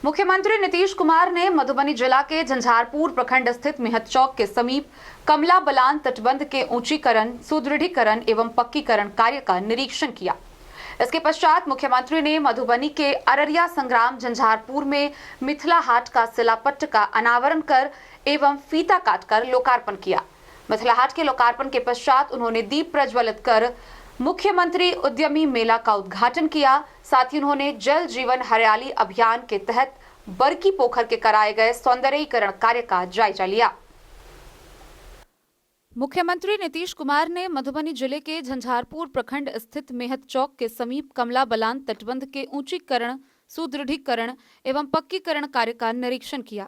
मुख्यमंत्री नीतीश कुमार ने मधुबनी जिला के झंझारपुर प्रखंड स्थित मेहत चौक के समीप कमला बलान तटबंध के ऊंचीकरण, सुदृढ़ीकरण एवं पक्कीकरण कार्य का निरीक्षण किया। इसके पश्चात मुख्यमंत्री ने मधुबनी के अररिया संग्राम झंझारपुर में मिथिला हाट का शिलापट्ट का अनावरण कर एवं फीता काटकर लोकार्पण किया। मिथिला हाट के लोकार्पण के पश्चात उन्होंने दीप प्रज्वलित कर मुख्यमंत्री उद्यमी मेला का उद्घाटन किया। साथ ही उन्होंने जल जीवन हरियाली अभियान के तहत बरकी पोखर के कराए गए सौंदर्यीकरण कार्य का जायजा लिया। मुख्यमंत्री नीतीश कुमार ने मधुबनी जिले के झंझारपुर प्रखंड स्थित मेहत चौक के समीप कमला बलान तटबंध के ऊंचीकरण, सुदृढ़ीकरण एवं पक्कीकरण कार्य का निरीक्षण किया।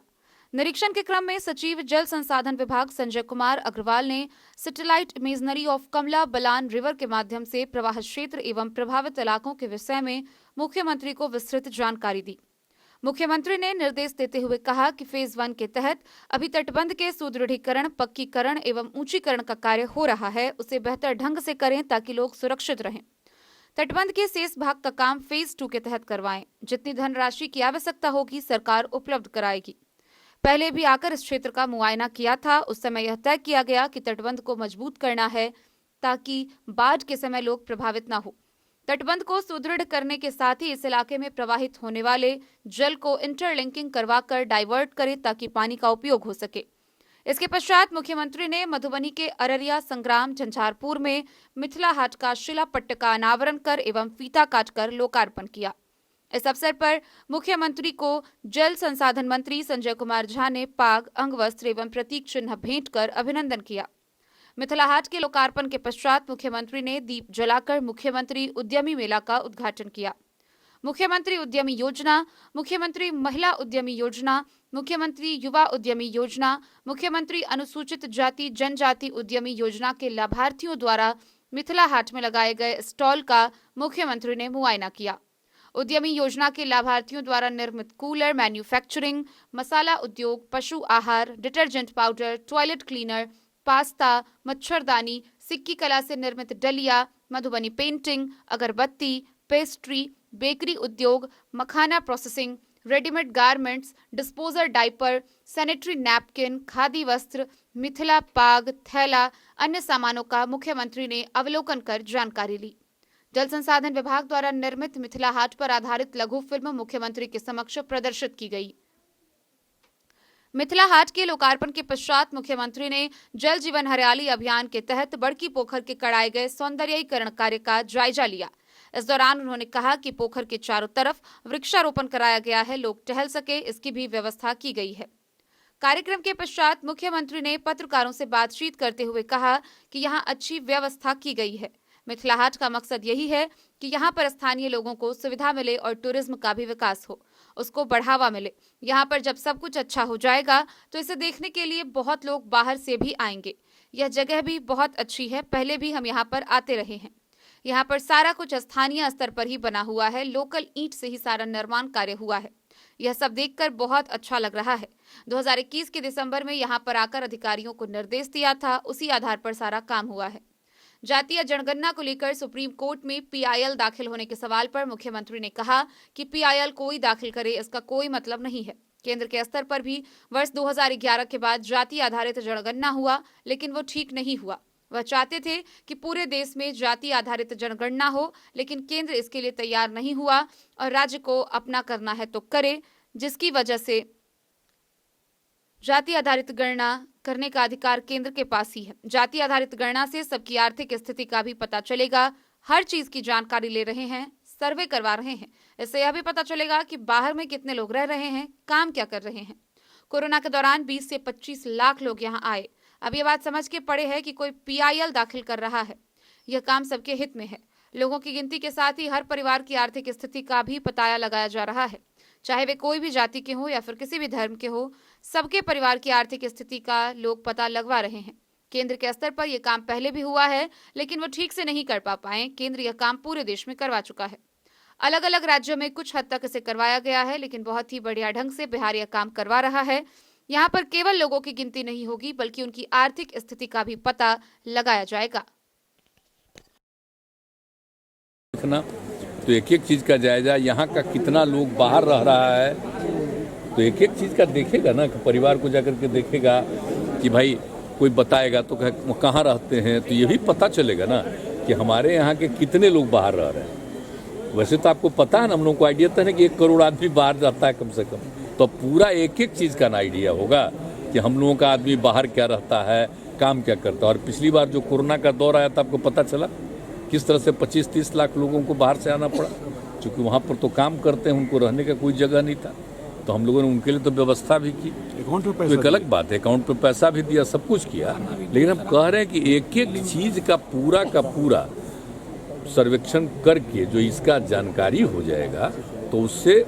निरीक्षण के क्रम में सचिव जल संसाधन विभाग संजय कुमार अग्रवाल ने satellite imagery of Kamla Balan river के माध्यम से प्रवाह क्षेत्र एवं प्रभावित इलाकों के विषय में मुख्यमंत्री को विस्तृत जानकारी दी। मुख्यमंत्री ने निर्देश देते हुए कहा कि फेज 1 के तहत अभी तटबंध के सुदृढ़ीकरण, पक्कीकरण एवं ऊंचीकरण का कार्य हो रहा है, उसे बेहतर ढंग से करें ताकि लोग सुरक्षित रहें। तटबंध के शेष भाग का काम फेज 2 के तहत करवाएं। जितनी धनराशि की आवश्यकता होगी सरकार उपलब्ध कराएगी। पहले भी आकर इस क्षेत्र का मुआयना किया था। उस समय यह तय किया गया कि तटबंध को मजबूत करना है ताकि बाढ़ के समय लोग प्रभावित न हो। तटबंध को सुदृढ़ करने के साथ ही इस इलाके में प्रवाहित होने वाले जल को इंटरलिंकिंग करवाकर डाइवर्ट करें ताकि पानी का उपयोग हो सके। इसके पश्चात मुख्यमंत्री ने मधुबनी के अररिया संग्राम झंझारपुर में मिथिला हाट का शिलापट्ट का अनावरण कर एवं फीता काटकर लोकार्पण किया। इस अवसर पर मुख्यमंत्री को जल संसाधन मंत्री संजय कुमार झा ने पाग, अंगवस्त्र एवं प्रतीक चिन्ह भेंट कर अभिनंदन किया। मिथिला हाट के लोकार्पण के पश्चात मुख्यमंत्री ने दीप जलाकर मुख्यमंत्री उद्यमी मेला का उद्घाटन किया। मुख्यमंत्री उद्यमी योजना, मुख्यमंत्री महिला उद्यमी योजना, मुख्यमंत्री युवा उद्यमी योजना, मुख्यमंत्री अनुसूचित जाति जनजाति उद्यमी योजना के लाभार्थियों द्वारा मिथिला हाट में लगाए गए स्टॉल का मुख्यमंत्री ने मुआयना किया। उद्यमी योजना के लाभार्थियों द्वारा निर्मित कूलर, मैन्युफैक्चरिंग, मसाला उद्योग, पशु आहार, detergent powder, toilet cleaner, pasta, मच्छरदानी, सिक्की कला से निर्मित डलिया, मधुबनी पेंटिंग, अगरबत्ती, पेस्ट्री, बेकरी उद्योग, makhana processing, readymade garments, disposer diaper, sanitary napkin, khadi वस्त्र, मिथिला पाग, थैला, अन्य सामानों का मुख्यमंत्री ने अवलोकन कर जानकारी ली। जल संसाधन विभाग द्वारा निर्मित मिथिला हाट पर आधारित लघु फिल्म मुख्यमंत्री के समक्ष प्रदर्शित की गई। मिथिला हाट के लोकार्पण के पश्चात मुख्यमंत्री ने जल जीवन हरियाली अभियान के तहत बरकी पोखर के कराए गए सौंदर्यीकरण कार्य का जायजा लिया। इस दौरान उन्होंने कहा कि पोखर के चारों तरफ वृक्षारोपण कराया गया है, लोग टहल सके इसकी भी व्यवस्था की गई है। कार्यक्रम के पश्चात मुख्यमंत्री ने पत्रकारों से बातचीत करते हुए कहा कि यहाँ अच्छी व्यवस्था की गई है। मिथिला हाट का मकसद यही है कि यहाँ पर स्थानीय लोगों को सुविधा मिले और टूरिज्म का भी विकास हो, उसको बढ़ावा मिले। यहाँ पर जब सब कुछ अच्छा हो जाएगा तो इसे देखने के लिए बहुत लोग बाहर से भी आएंगे। यह जगह भी बहुत अच्छी है, पहले भी हम यहाँ पर आते रहे हैं। यहाँ पर सारा कुछ स्थानीय स्तर पर ही बना हुआ है, लोकल ईंट से ही सारा निर्माण कार्य हुआ है। यह सब देखकर बहुत अच्छा लग रहा है। 2021 के दिसंबर में यहाँ पर आकर अधिकारियों को निर्देश दिया था, उसी आधार पर सारा काम हुआ है। जातीय जनगणना को लेकर सुप्रीम कोर्ट में पीआईएल दाखिल होने के सवाल पर मुख्यमंत्री ने कहा कि पीआईएल कोई दाखिल करे इसका कोई मतलब नहीं है। केंद्र के स्तर पर भी वर्ष 2011 के बाद जाति आधारित जनगणना हुआ, लेकिन वो ठीक नहीं हुआ। वह चाहते थे कि पूरे देश में जाति आधारित जनगणना हो, लेकिन केंद्र इसके लिए तैयार नहीं हुआ और राज्य को अपना करना है तो करे, जिसकी वजह से जाति आधारित गणना करने का अधिकार केंद्र के पास ही है। जाति आधारित गणना से सबकी आर्थिक स्थिति का भी पता चलेगा। हर चीज की जानकारी ले रहे हैं, सर्वे करवा रहे हैं। इससे यह भी पता चलेगा कि बाहर में कितने लोग रह रहे हैं, काम क्या कर रहे हैं। कोरोना के दौरान 20 से 25 लाख लोग यहाँ आए। अब ये बात समझ के पड़े है कि कोई पीआईएल दाखिल कर रहा है। यह काम सबके हित में है। लोगों की गिनती के साथ ही हर परिवार की आर्थिक स्थिति का भी पता लगाया जा रहा है, चाहे वे कोई भी जाति के हो या फिर किसी भी धर्म के हो। सबके परिवार की आर्थिक स्थिति का लोग पता लगवा रहे हैं। केंद्र के स्तर पर यह काम पहले भी हुआ है, लेकिन वो ठीक से नहीं कर पाए। केंद्र यह काम पूरे देश में करवा चुका है। अलग अलग राज्यों में कुछ हद तक इसे करवाया गया है, लेकिन बहुत ही बढ़िया ढंग से बिहार यह काम करवा रहा है। यहाँ पर केवल लोगों की गिनती नहीं होगी, बल्कि उनकी आर्थिक स्थिति का भी पता लगाया जाएगा। तो एक एक चीज़ का जायजा, यहाँ का कितना लोग बाहर रह रहा है, तो एक एक चीज़ का देखेगा ना, कि परिवार को जाकर के देखेगा कि भाई कोई बताएगा तो वो कहाँ रहते हैं, तो ये भी पता चलेगा ना कि हमारे यहाँ के कितने लोग बाहर रह रहे हैं। वैसे तो आपको पता है ना, हम लोगों को आइडिया तो है कि 1 करोड़ आदमी बाहर जाता है कम से कम, तो पूरा एक एक चीज़ का ना आइडिया होगा कि हम लोगों का आदमी बाहर क्या रहता है, काम क्या करता है। और पिछली बार जो कोरोना का दौर आया था, आपको पता चला किस तरह से 25-30 लाख लोगों को बाहर से आना पड़ा, क्योंकि वहाँ पर तो काम करते हैं, उनको रहने का कोई जगह नहीं था, तो हम लोगों ने उनके लिए तो व्यवस्था भी की। अकाउंट पे तो पैसा एक अलग बात है, अकाउंट पे पैसा भी दिया, सब कुछ किया, लेकिन हम कह रहे हैं कि एक एक चीज़ का पूरा सर्वेक्षण करके जो इसका जानकारी हो जाएगा, तो उससे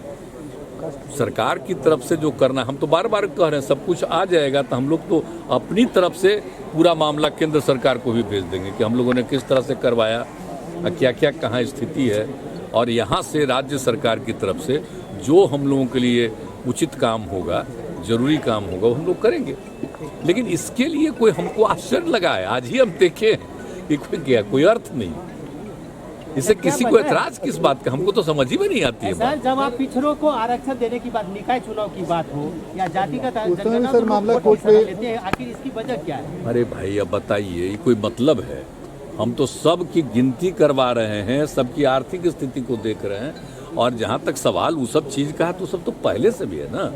सरकार की तरफ से जो करना, हम तो बार बार कह रहे हैं सब कुछ आ जाएगा, तो हम लोग तो अपनी तरफ से पूरा मामला केंद्र सरकार को भी भेज देंगे कि हम लोगों ने किस तरह से करवाया, क्या क्या कहाँ स्थिति है, और यहाँ से राज्य सरकार की तरफ से जो हम लोगों के लिए उचित काम होगा, जरूरी काम होगा, वो हम लोग करेंगे। लेकिन इसके लिए कोई हमको आश्चर्य लगा है, आज ही हम देखे कि कोई अर्थ नहीं, इससे किसी को ऐतराज किस बात का, हमको तो समझ ही में नहीं आती है सर। जब आप पिछड़ों को आरक्षण देने की बात, निकाय चुनाव की बात हो या जातिगत जनगणना मामला कोर्ट में लेते हैं, आखिर इसकी वजह क्या है? अरे भाई अब बताइए, ये कोई मतलब है? हम तो सब की गिनती करवा रहे हैं, सबकी आर्थिक स्थिति को देख रहे हैं, और जहाँ तक सवाल उस सब चीज़ का है, तो सब तो पहले से भी है ना,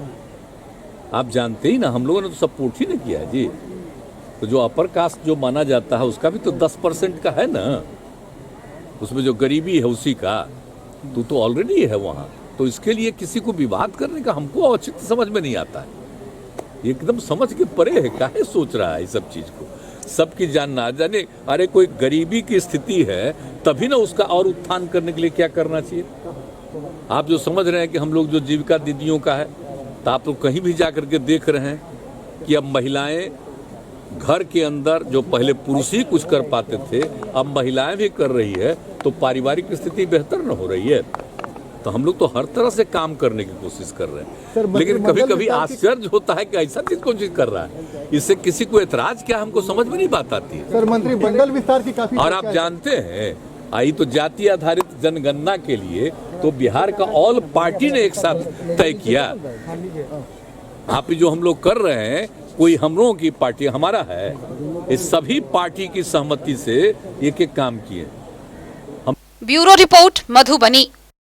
आप जानते ही ना, हम लोगों ने तो सपोर्ट ही नहीं किया है जी। तो जो अपर कास्ट जो माना जाता है, उसका भी तो 10% का है ना, उसमें जो गरीबी है उसी का तो ऑलरेडी है वहाँ। तो इसके लिए किसी को विवाद करने का हमको औचित्य समझ में नहीं आता है, एकदम समझ के परे है, काहे सोच रहा है इस सब चीज़ को, सबकी जानना जाने। अरे कोई गरीबी की स्थिति है, तभी ना उसका और उत्थान करने के लिए क्या करना चाहिए। आप जो समझ रहे हैं कि हम लोग जो जीविका दीदियों का है, तो आप लोग कहीं भी जा करके देख रहे हैं कि अब महिलाएं घर के अंदर, जो पहले पुरुष ही कुछ कर पाते थे, अब महिलाएं भी कर रही है, तो पारिवारिक स्थिति बेहतर न हो रही है। तो हम लोग तो हर तरह से काम करने की कोशिश कर रहे हैं, लेकिन कभी कभी आश्चर्य होता है कि ऐसा चीज कौन चीज कर रहा है, इससे किसी को ऐतराज क्या, हमको समझ में नहीं बात आती है। सर, मंत्रिमंडल विस्तार की काफी, और आप जानते हैं, आई तो जाति आधारित जनगणना के लिए तो बिहार का ऑल पार्टी ने एक साथ तय किया। आप जो हम लोग कर रहे हैं, कोई हम लोगों की पार्टी हमारा है, इस सभी पार्टी की सहमति से एक एक काम किए। Bureau report, Madhubani.